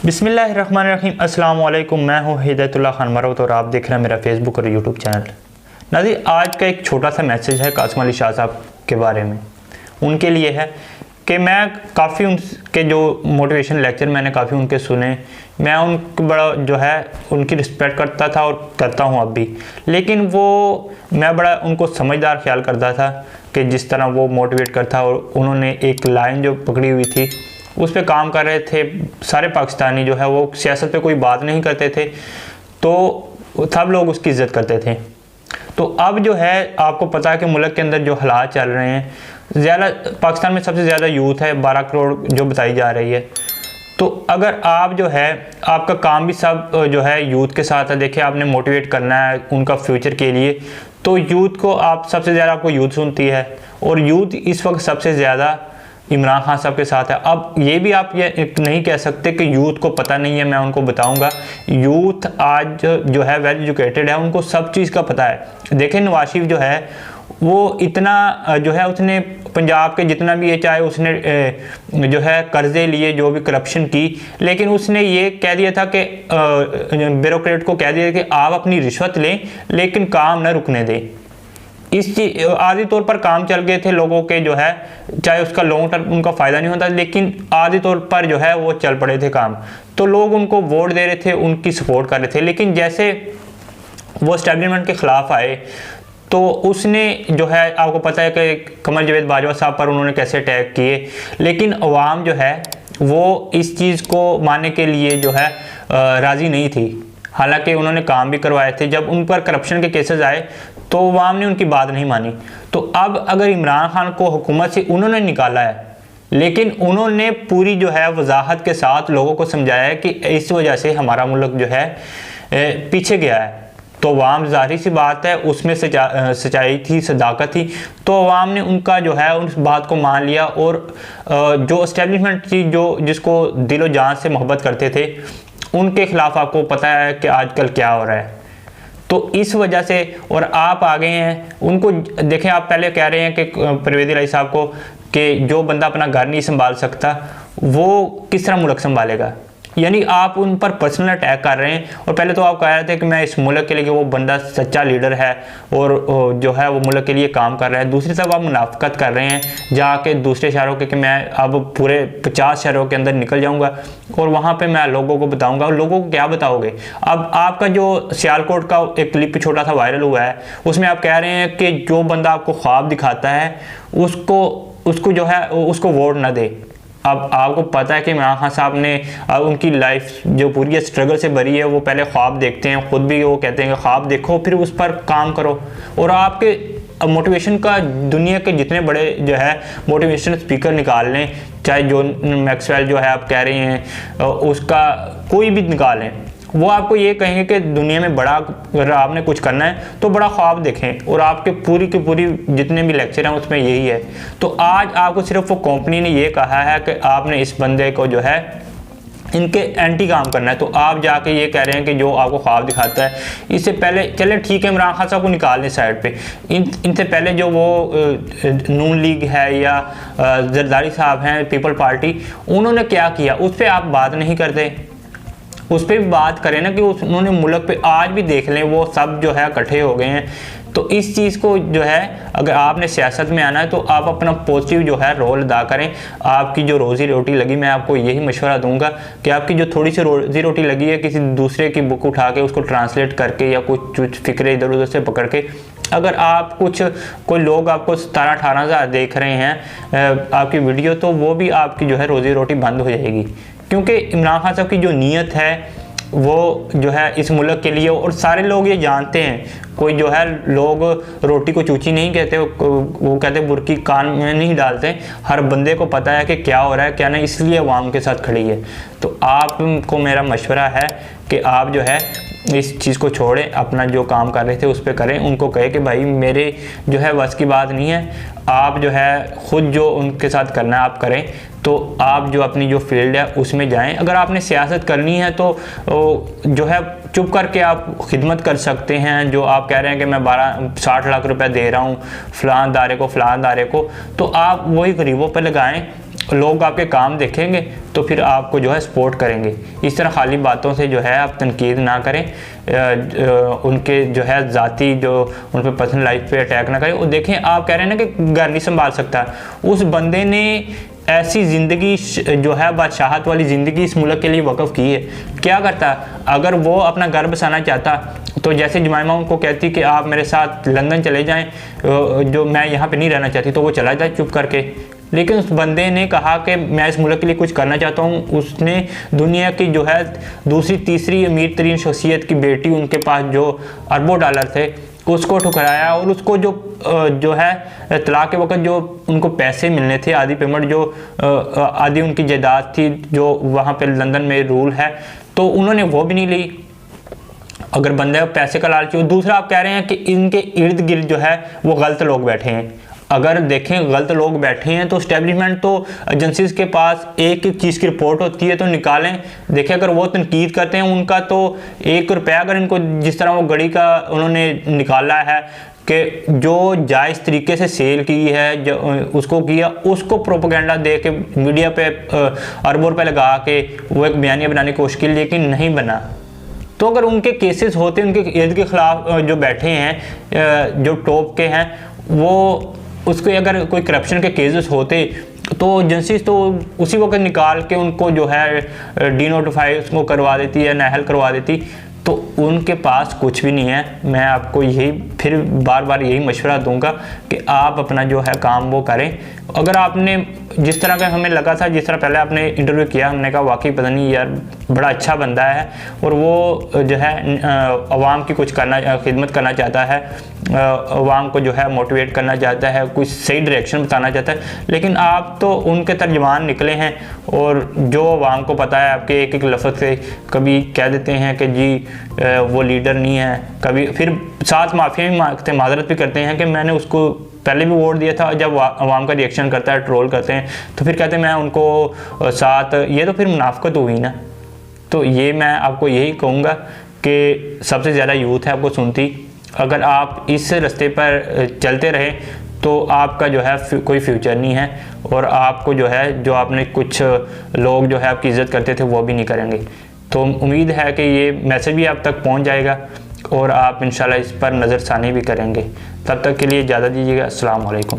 बिस्मिल्लाहिर्रहमानिर्रहीम। अस्सलाम वालेकुम। मैं हूं हिदायतुल्लाह खान मरवत और आप देख रहे हैं मेरा फेसबुक और यूट्यूब चैनल। नाज़रीन, आज का एक छोटा सा मैसेज है कासिम अली शाह साहब के बारे में। उनके लिए है कि मैं काफ़ी उनके जो मोटिवेशन लेक्चर मैंने काफ़ी उनके सुने। मैं उनको बड़ा जो है उनकी रिस्पेक्ट करता था और करता हूं अब भी। लेकिन मैं बड़ा उनको समझदार ख्याल करता था कि जिस तरह वो मोटिवेट करता, और उन्होंने एक लाइन जो पकड़ी हुई थी उस पर काम कर रहे थे। सारे पाकिस्तानी जो है वो सियासत पे कोई बात नहीं करते थे, तो सब लोग उसकी इज़्ज़त करते थे। तो अब जो है आपको पता है कि मुल्क के अंदर जो हालात चल रहे हैं, ज़्यादा पाकिस्तान में सबसे ज़्यादा यूथ है, 12 करोड़ जो बताई जा रही है। तो अगर आप जो है आपका काम भी सब जो है यूथ के साथ है, देखिए आपने मोटिवेट करना है उनका फ्यूचर के लिए, तो यूथ को आप सबसे ज़्यादा आपको यूथ सुनती है, और यूथ इस वक्त सबसे ज़्यादा इमरान खान साहब के साथ है। अब ये भी आप ये नहीं कह सकते कि यूथ को पता नहीं है। मैं उनको बताऊंगा, यूथ आज जो है वेल एजुकेटेड है, उनको सब चीज़ का पता है। देखें नवाज शरीफ जो है वो इतना जो है उसने पंजाब के जितना भी है, चाहे उसने जो है कर्जे लिए, जो भी करप्शन की, लेकिन उसने ये कह दिया था कि ब्यूरोक्रेट को कह दिया कि आप अपनी रिश्वत लें लेकिन काम न रुकने दें। इस चीज आदि तौर पर काम चल गए थे लोगों के, जो है चाहे उसका लॉन्ग टर्म उनका फ़ायदा नहीं होता, लेकिन आदि तौर पर जो है वो चल पड़े थे काम। तो लोग उनको वोट दे रहे थे, उनकी सपोर्ट कर रहे थे। लेकिन जैसे वो एस्टेब्लिशमेंट के ख़िलाफ़ आए तो उसने जो है आपको पता है कि कमर जावेद बाजवा साहब पर उन्होंने कैसे अटैक किए, लेकिन अवाम जो है वो इस चीज़ को मानने के लिए जो है राज़ी नहीं थी। हालांकि उन्होंने काम भी करवाए थे। जब उन पर करप्शन के केसेस आए तो अवाम ने उनकी बात नहीं मानी। तो अब अगर इमरान खान को हुकूमत से उन्होंने निकाला है, लेकिन उन्होंने पूरी जो है वजाहत के साथ लोगों को समझाया है कि इस वजह से हमारा मुल्क जो है पीछे गया है, तो अवाम ज़ाहिर सी बात है उसमें सच्चाई थी, सदाकत थी, तो अवाम ने उनका जो है उस बात को मान लिया। और जो एस्टेब्लिशमेंट थी, जो जिसको दिलो जान से मोहब्बत करते थे, उनके खिलाफ आपको पता है कि आजकल क्या हो रहा है। तो इस वजह से और आप आ गए हैं उनको देखें। आप पहले कह रहे हैं कि परवेज़ इलाही साहब को कि जो बंदा अपना घर नहीं संभाल सकता वो किस तरह मुल्क संभालेगा, यानी आप उन पर पर्सनल अटैक कर रहे हैं। और पहले तो आप कह रहे थे कि मैं इस मुल्क के लिए, वो बंदा सच्चा लीडर है और जो है वो मुल्क के लिए काम कर रहा है। दूसरी तरफ आप मुनाफिकत कर रहे हैं जाके दूसरे शहरों के कि मैं अब पूरे 50 शहरों के अंदर निकल जाऊंगा और वहाँ पे मैं लोगों को बताऊंगा। और लोगों को क्या बताओगे? अब आपका जो सियालकोट का एक क्लिप छोटा सा वायरल हुआ है, उसमें आप कह रहे हैं कि जो बंदा आपको ख्वाब दिखाता है उसको जो है उसको वोट ना दे। अब आपको पता है कि इमरान खान साहब ने उनकी लाइफ जो पूरी स्ट्रगल से भरी है, वो पहले ख्वाब देखते हैं, खुद भी वो कहते हैं कि ख्वाब देखो फिर उस पर काम करो। और आपके मोटिवेशन का दुनिया के जितने बड़े जो है मोटिवेशन स्पीकर निकाल लें, चाहे जॉन मैक्सवेल जो है आप कह रहे हैं उसका कोई भी निकालें, वो आपको ये कहेंगे कि दुनिया में बड़ा अगर आपने कुछ करना है तो बड़ा ख्वाब देखें। और आपके पूरी की पूरी जितने भी लेक्चर हैं उसमें यही है। तो आज आपको सिर्फ वो कंपनी ने ये कहा है कि आपने इस बंदे को जो है इनके एंटी काम करना है, तो आप जाके ये कह रहे हैं कि जो आपको ख्वाब दिखाता है। इससे पहले चले ठीक है, इमरान खान साहब को निकाल लें साइड पे। इनसे पहले जो वो नून लीग है या जरदारी साहब हैं पीपल पार्टी, उन्होंने क्या किया उस पर आप बात नहीं करते। उस पर भी बात करें ना कि उन्होंने मुल्क पे आज भी देख लें वो सब जो है इकट्ठे हो गए हैं। तो इस चीज़ को जो है अगर आपने सियासत में आना है तो आप अपना पॉजिटिव जो है रोल अदा करें। आपकी जो रोज़ी रोटी लगी, मैं आपको यही मशवरा दूंगा कि आपकी जो थोड़ी सी रोज़ी रोटी लगी है, किसी दूसरे की बुक उठा के उसको ट्रांसलेट करके या कुछ फिक्रे इधर उधर से पकड़ के, अगर आप कोई लोग आपको 17-18 हज़ार देख रहे हैं आपकी वीडियो, तो वो भी आपकी जो है रोज़ी रोटी बंद हो जाएगी। क्योंकि इमरान खान साहब की जो नीयत है वो जो है इस मुल्क के लिए, और सारे लोग ये जानते हैं, कोई जो है लोग रोटी को चूची नहीं कहते, वो कहते बुरकी कान में नहीं डालते। हर बंदे को पता है कि क्या हो रहा है क्या नहीं, इसलिए अवाम के साथ खड़ी है। तो आपको मेरा मशवरा है कि आप जो है इस चीज़ को छोड़ें, अपना जो काम कर रहे थे उस पर करें। उनको कहे कि भाई मेरे जो है बस की बात नहीं है, आप जो है ख़ुद जो उनके साथ करना है आप करें। तो आप जो अपनी जो फील्ड है उसमें जाएं। अगर आपने सियासत करनी है तो जो है चुप करके आप खिदमत कर सकते हैं। जो आप कह रहे हैं कि मैं 60 लाख रुपए दे रहा हूँ फलां दारे को, तो आप वही गरीबों पर लगाएं। लोग आपके काम देखेंगे तो फिर आपको जो है सपोर्ट करेंगे। इस तरह खाली बातों से जो है आप तनकीद ना करें, उनके जो है ज़ाती जो उन पर पर्सनल लाइफ पे अटैक ना करें। और देखें, आप कह रहे हैं ना कि घर नहीं संभाल सकता, उस बंदे ने ऐसी ज़िंदगी जो है बादशाहत वाली ज़िंदगी इस मुल्क के लिए वक़्फ़ की है। क्या करता? अगर वो अपना घर बसाना चाहता तो जैसे जुमैमा उनको कहती कि आप मेरे साथ लंदन चले जाएं, जो मैं यहाँ पे नहीं रहना चाहती, तो वो चला जाए चुप करके। लेकिन उस बंदे ने कहा कि मैं इस मुल्क के लिए कुछ करना चाहता हूँ। उसने दुनिया की जो है दूसरी तीसरी अमीर तरीन शख्सियत की बेटी, उनके पास जो अरबों डॉलर थे, उसको ठुकराया। और उसको जो है तलाक के वक्त जो उनको पैसे मिलने थे, आधी पेमेंट जो आधी उनकी जायदाद थी जो वहाँ पे लंदन में रूल है, तो उन्होंने वो भी नहीं ली। अगर बंदा पैसे का लालची हो। दूसरा, आप कह रहे हैं कि इनके इर्द गिर्द जो है वो गलत लोग बैठे हैं। अगर देखें गलत लोग बैठे हैं तो स्टैब्लिशमेंट तो एजेंसीज के पास एक एक चीज़ की रिपोर्ट होती है, तो निकालें। देखें, अगर वो तनकीद करते हैं उनका तो 1 रुपया अगर इनको जिस तरह वो घड़ी का उन्होंने निकाला है कि जो जायज़ तरीके से सेल की है, जो उसको किया, उसको प्रोपेगेंडा दे के मीडिया पे अरबों रुपये लगा के वो एक बयानिया बनाने की कोशिश की, लेकिन नहीं बना। तो अगर उनके केसेस होते, उनके इर्द के खिलाफ जो बैठे हैं, जो टॉप के हैं, वो उसके अगर कोई करप्शन के केसेस होते तो एजेंसीज तो उसी वक्त निकाल के उनको जो है डीनोटिफाई उसको करवा देती है, नाअहल करवा देती। तो उनके पास कुछ भी नहीं है। मैं आपको यही फिर बार बार यही मशवरा दूंगा कि आप अपना जो है काम वो करें। अगर आपने जिस तरह का हमें लगा था, जिस तरह पहले आपने इंटरव्यू किया, हमने कहा वाकई पता नहीं यार बड़ा अच्छा बंदा है और वो जो है अवाम की कुछ करना, खिदमत करना चाहता है, अवाम को जो है मोटिवेट करना चाहता है, कुछ सही डायरेक्शन बताना चाहता है। लेकिन आप तो उनके तर्जमान निकले हैं और जो अवाम को पता है आपके एक एक लफ्ज़ से कभी कह देते हैं कि जी वो लीडर नहीं है, कभी फिर साथ माफ़िया भी मांगते, माजरत भी करते हैं कि मैंने उसको पहले भी वोट दिया था। जब अवाम का रिएक्शन करता है, ट्रोल करते हैं, तो फिर कहते हैं मैं उनको साथ, ये तो फिर मुनाफिकत हुई ना। तो ये मैं आपको यही कहूँगा कि सबसे ज़्यादा यूथ है आपको सुनती। अगर आप इस रास्ते पर चलते रहे तो आपका जो है कोई फ्यूचर नहीं है, और आपको जो है जो आपने कुछ लोग जो है आपकी इज़्ज़त करते थे वो भी नहीं करेंगे। तो उम्मीद है कि ये मैसेज भी आप तक पहुंच जाएगा और आप इंशाल्लाह इस पर नज़रसानी भी करेंगे। तब तक के लिए इजाज़त दीजिएगा। अस्सलाम वालेकुम।